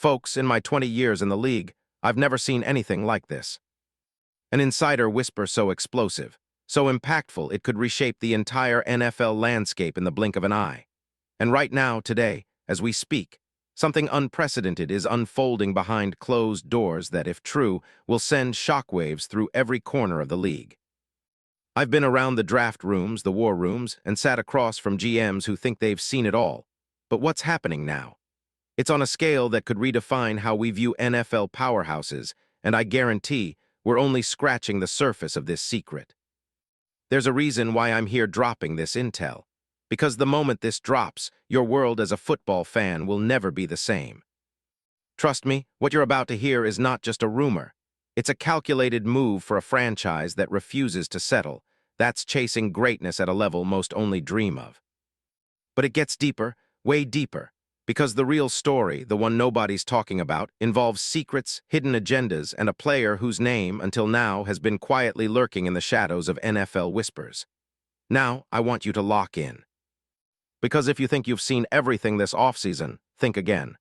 Folks, in my 20 years in the league, I've never seen anything like this. An insider whisper so explosive, so impactful it could reshape the entire NFL landscape in the blink of an eye. And right now, today, as we speak, something unprecedented is unfolding behind closed doors that, if true, will send shockwaves through every corner of the league. I've been around the draft rooms, the war rooms, and sat across from GMs who think they've seen it all. But what's happening now? It's on a scale that could redefine how we view NFL powerhouses, and I guarantee we're only scratching the surface of this secret. There's a reason why I'm here dropping this intel. Because the moment this drops, your world as a football fan will never be the same. Trust me, what you're about to hear is not just a rumor. It's a calculated move for a franchise that refuses to settle. That's chasing greatness at a level most only dream of. But it gets deeper, way deeper, because the real story, the one nobody's talking about, involves secrets, hidden agendas, and a player whose name, until now, has been quietly lurking in the shadows of NFL whispers. Now, I want you to lock in. Because if you think you've seen everything this offseason, think again.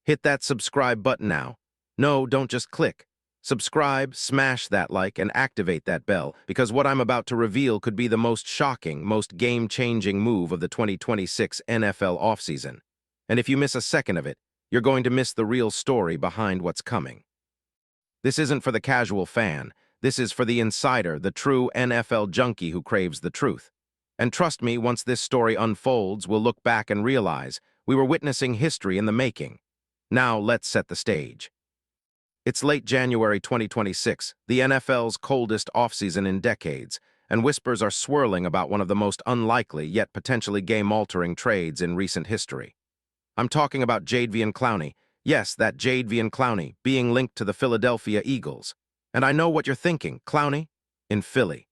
Hit that subscribe button now. No, don't just click. Subscribe, smash that like, and activate that bell, because what I'm about to reveal could be the most shocking, most game-changing move of the 2026 NFL offseason. And if you miss a second of it, you're going to miss the real story behind what's coming. This isn't for the casual fan. This is for the insider, the true NFL junkie who craves the truth. And trust me, once this story unfolds, we'll look back and realize we were witnessing history in the making. Now, let's set the stage. It's late January 2026, the NFL's coldest offseason in decades, and whispers are swirling about one of the most unlikely yet potentially game-altering trades in recent history. I'm talking about Jadeveon Clowney. Yes, that Jadeveon Clowney, being linked to the Philadelphia Eagles. And I know what you're thinking, Clowney? In Philly.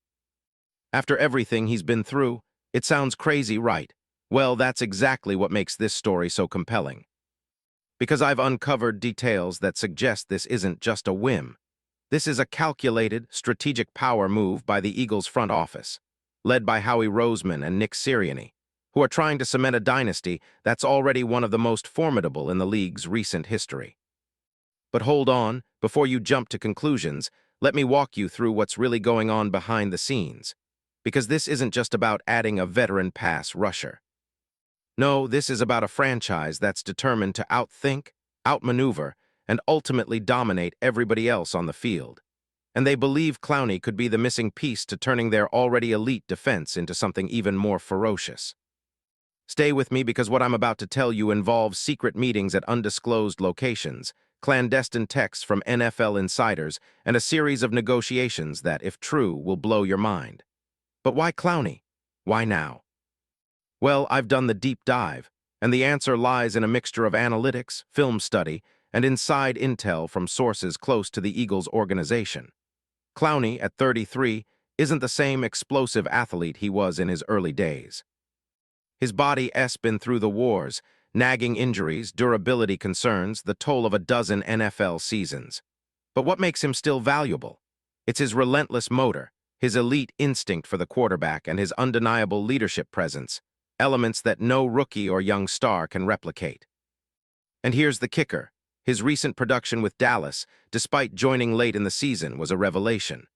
After everything he's been through, it sounds crazy, right? Well, that's exactly what makes this story so compelling. Because I've uncovered details that suggest this isn't just a whim. This is a calculated, strategic power move by the Eagles' front office, led by Howie Roseman and Nick Sirianni, who are trying to cement a dynasty that's already one of the most formidable in the league's recent history. But hold on, before you jump to conclusions, let me walk you through what's really going on behind the scenes. Because this isn't just about adding a veteran pass rusher. No, this is about a franchise that's determined to outthink, outmaneuver, and ultimately dominate everybody else on the field. And they believe Clowney could be the missing piece to turning their already elite defense into something even more ferocious. Stay with me because what I'm about to tell you involves secret meetings at undisclosed locations, clandestine texts from NFL insiders, and a series of negotiations that, if true, will blow your mind. But why Clowney? Why now? Well, I've done the deep dive, and the answer lies in a mixture of analytics, film study, and inside intel from sources close to the Eagles organization. Clowney, at 33, isn't the same explosive athlete he was in his early days. His body's been through the wars, nagging injuries, durability concerns, the toll of a dozen NFL seasons. But what makes him still valuable? It's his relentless motor, his elite instinct for the quarterback, and his undeniable leadership presence, elements that no rookie or young star can replicate. And here's the kicker. His recent production with Dallas, despite joining late in the season, was a revelation.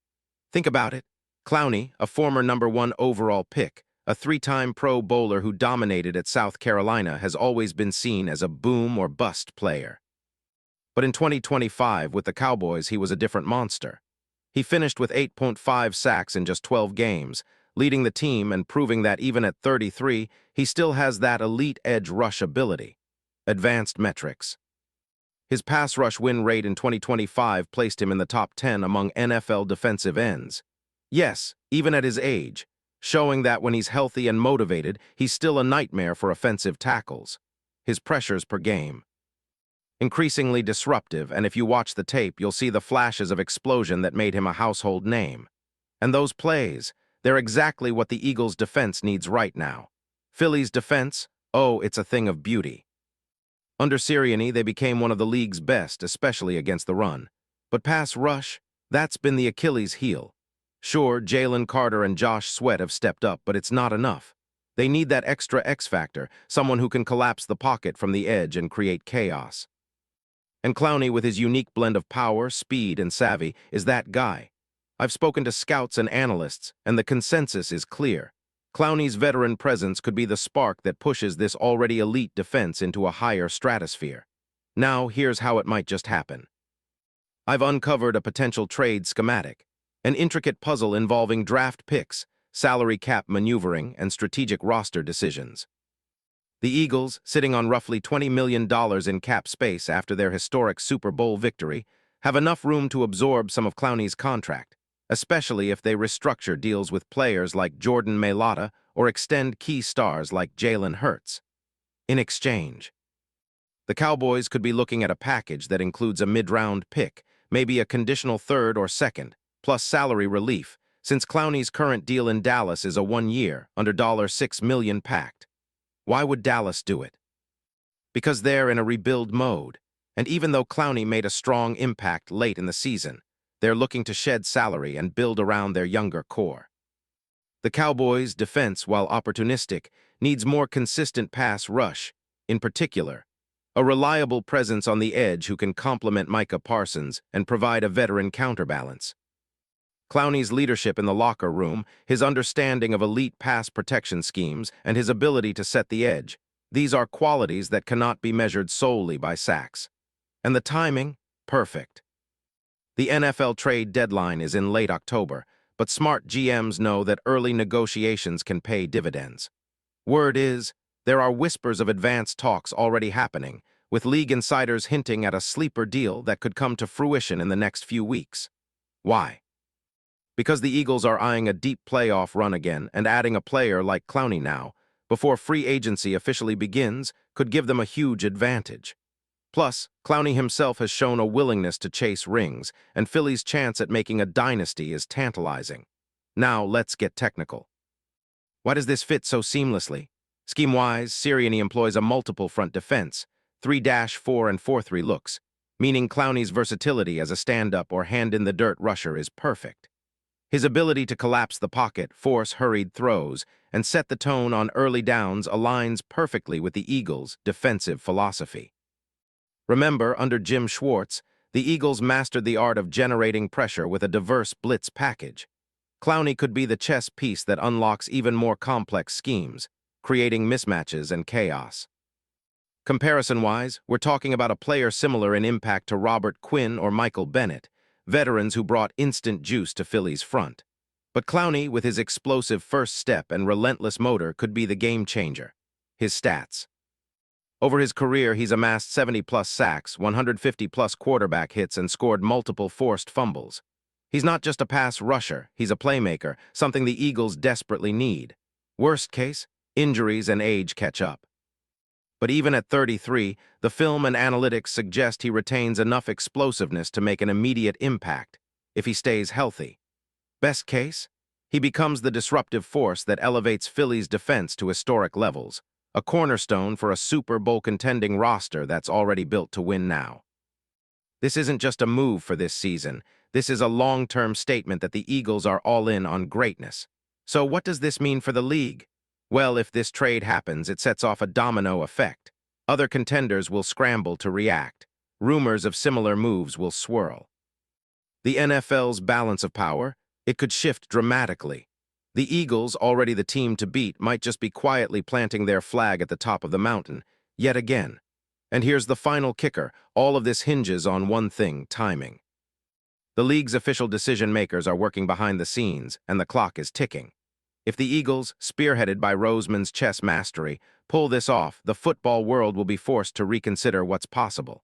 Think about it. Clowney, a former #1 overall pick, a three-time Pro Bowler who dominated at South Carolina, has always been seen as a boom-or-bust player. But in 2025, with the Cowboys, he was a different monster. He finished with 8.5 sacks in just 12 games, leading the team and proving that even at 33, he still has that elite edge rush ability. Advanced metrics. His pass rush win rate in 2025 placed him in the top 10 among NFL defensive ends. Yes, even at his age, showing that when he's healthy and motivated, he's still a nightmare for offensive tackles. His pressures per game. Increasingly disruptive, and if you watch the tape, you'll see the flashes of explosion that made him a household name. And those plays, they're exactly what the Eagles' defense needs right now. Philly's defense, oh, it's a thing of beauty. Under Sirianni, they became one of the league's best, especially against the run. But pass rush, that's been the Achilles heel. Sure, Jalen Carter and Josh Sweat have stepped up, but it's not enough. They need that extra X factor, someone who can collapse the pocket from the edge and create chaos. And Clowney, with his unique blend of power, speed, and savvy, is that guy. I've spoken to scouts and analysts, and the consensus is clear. Clowney's veteran presence could be the spark that pushes this already elite defense into a higher stratosphere. Now, here's how it might just happen. I've uncovered a potential trade schematic, an intricate puzzle involving draft picks, salary cap maneuvering, and strategic roster decisions. The Eagles, sitting on roughly $20 million in cap space after their historic Super Bowl victory, have enough room to absorb some of Clowney's contract, especially if they restructure deals with players like Jordan Mailata or extend key stars like Jalen Hurts. In exchange, the Cowboys could be looking at a package that includes a mid-round pick, maybe a conditional third or second, plus salary relief, since Clowney's current deal in Dallas is a 1-year, under $6 million pact. Why would Dallas do it? Because they're in a rebuild mode, and even though Clowney made a strong impact late in the season, they're looking to shed salary and build around their younger core. The Cowboys' defense, while opportunistic, needs more consistent pass rush, in particular, a reliable presence on the edge who can complement Micah Parsons and provide a veteran counterbalance. Clowney's leadership in the locker room, his understanding of elite pass protection schemes, and his ability to set the edge, these are qualities that cannot be measured solely by sacks. And the timing? Perfect. The NFL trade deadline is in late October, but smart GMs know that early negotiations can pay dividends. Word is, there are whispers of advanced talks already happening, with league insiders hinting at a sleeper deal that could come to fruition in the next few weeks. Why? Because the Eagles are eyeing a deep playoff run again, and adding a player like Clowney now, before free agency officially begins, could give them a huge advantage. Plus, Clowney himself has shown a willingness to chase rings, and Philly's chance at making a dynasty is tantalizing. Now, let's get technical. Why does this fit so seamlessly? Scheme-wise, Sirianni employs a multiple front defense, 3-4 and 4-3 looks, meaning Clowney's versatility as a stand-up or hand-in-the-dirt rusher is perfect. His ability to collapse the pocket, force hurried throws, and set the tone on early downs aligns perfectly with the Eagles' defensive philosophy. Remember, under Jim Schwartz, the Eagles mastered the art of generating pressure with a diverse blitz package. Clowney could be the chess piece that unlocks even more complex schemes, creating mismatches and chaos. Comparison-wise, we're talking about a player similar in impact to Robert Quinn or Michael Bennett, veterans who brought instant juice to Philly's front. But Clowney, with his explosive first step and relentless motor, could be the game changer. His stats. Over his career, he's amassed 70-plus sacks, 150-plus quarterback hits, and scored multiple forced fumbles. He's not just a pass rusher, he's a playmaker, something the Eagles desperately need. Worst case, injuries and age catch up. But even at 33, the film and analytics suggest he retains enough explosiveness to make an immediate impact, if he stays healthy. Best case? He becomes the disruptive force that elevates Philly's defense to historic levels, a cornerstone for a Super Bowl contending roster that's already built to win now. This isn't just a move for this season, this is a long-term statement that the Eagles are all in on greatness. So what does this mean for the league? Well, if this trade happens, it sets off a domino effect. Other contenders will scramble to react. Rumors of similar moves will swirl. The NFL's balance of power, it could shift dramatically. The Eagles, already the team to beat, might just be quietly planting their flag at the top of the mountain, yet again. And here's the final kicker. All of this hinges on one thing: timing. The league's official decision-makers are working behind the scenes, and the clock is ticking. If the Eagles, spearheaded by Roseman's chess mastery, pull this off, the football world will be forced to reconsider what's possible.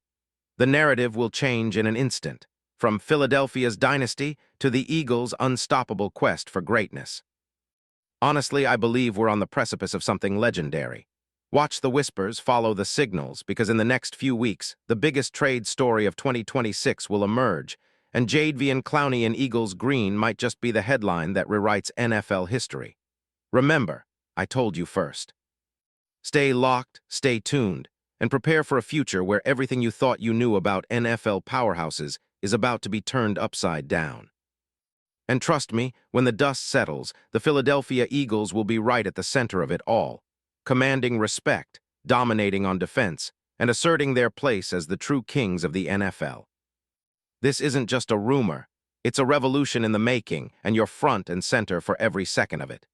The narrative will change in an instant, from Philadelphia's dynasty to the Eagles' unstoppable quest for greatness. Honestly, I believe we're on the precipice of something legendary. Watch the whispers, follow the signals, because in the next few weeks, the biggest trade story of 2026 will emerge, and Jadeveon Clowney in Eagles green might just be the headline that rewrites NFL history. Remember, I told you first. Stay locked, stay tuned, and prepare for a future where everything you thought you knew about NFL powerhouses is about to be turned upside down. And trust me, when the dust settles, the Philadelphia Eagles will be right at the center of it all, commanding respect, dominating on defense, and asserting their place as the true kings of the NFL. This isn't just a rumor. It's a revolution in the making, and you're front and center for every second of it.